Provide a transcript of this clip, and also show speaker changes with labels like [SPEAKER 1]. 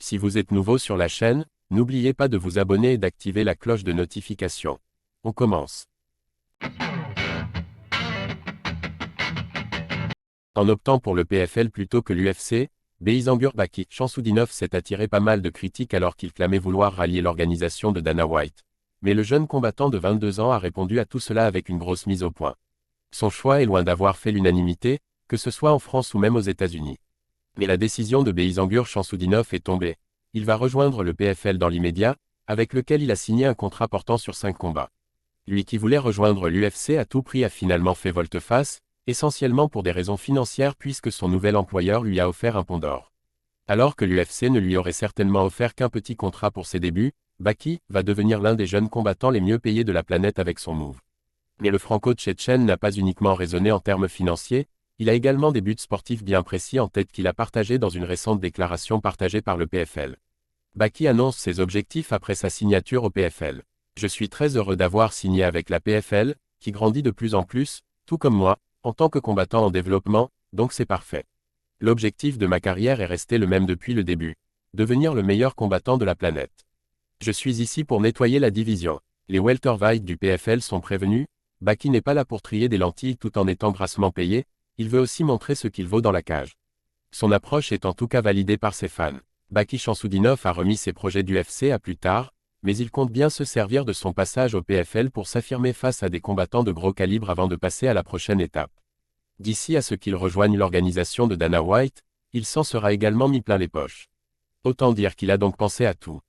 [SPEAKER 1] Si vous êtes nouveau sur la chaîne, n'oubliez pas de vous abonner et d'activer la cloche de notification. On commence. En optant pour le PFL plutôt que l'UFC, Beisangur Baki Shamsudinov s'est attiré pas mal de critiques alors qu'il clamait vouloir rallier l'organisation de Dana White. Mais le jeune combattant de 22 ans a répondu à tout cela avec une grosse mise au point. Son choix est loin d'avoir fait l'unanimité, que ce soit en France ou même aux États-Unis. Mais la décision de Beisangur Shamsudinov est tombée. Il va rejoindre le PFL dans l'immédiat, avec lequel il a signé un contrat portant sur 5 combats. Lui qui voulait rejoindre l'UFC à tout prix a finalement fait volte-face, essentiellement pour des raisons financières puisque son nouvel employeur lui a offert un pont d'or. Alors que l'UFC ne lui aurait certainement offert qu'un petit contrat pour ses débuts, Baki va devenir l'un des jeunes combattants les mieux payés de la planète avec son move. Mais le franco-tchétchène n'a pas uniquement raisonné en termes financiers, il a également des buts sportifs bien précis en tête qu'il a partagé dans une récente déclaration partagée par le PFL. Baki annonce ses objectifs après sa signature au PFL. Je suis très heureux d'avoir signé avec la PFL, qui grandit de plus en plus, tout comme moi, en tant que combattant en développement, donc c'est parfait. L'objectif de ma carrière est resté le même depuis le début. Devenir le meilleur combattant de la planète. Je suis ici pour nettoyer la division. Les welterweights du PFL sont prévenus, Baki n'est pas là pour trier des lentilles tout en étant grassement payé, il veut aussi montrer ce qu'il vaut dans la cage. Son approche est en tout cas validée par ses fans. Baki Shamsudinov a remis ses projets d'UFC à plus tard, mais il compte bien se servir de son passage au PFL pour s'affirmer face à des combattants de gros calibre avant de passer à la prochaine étape. D'ici à ce qu'il rejoigne l'organisation de Dana White, il s'en sera également mis plein les poches. Autant dire qu'il a donc pensé à tout.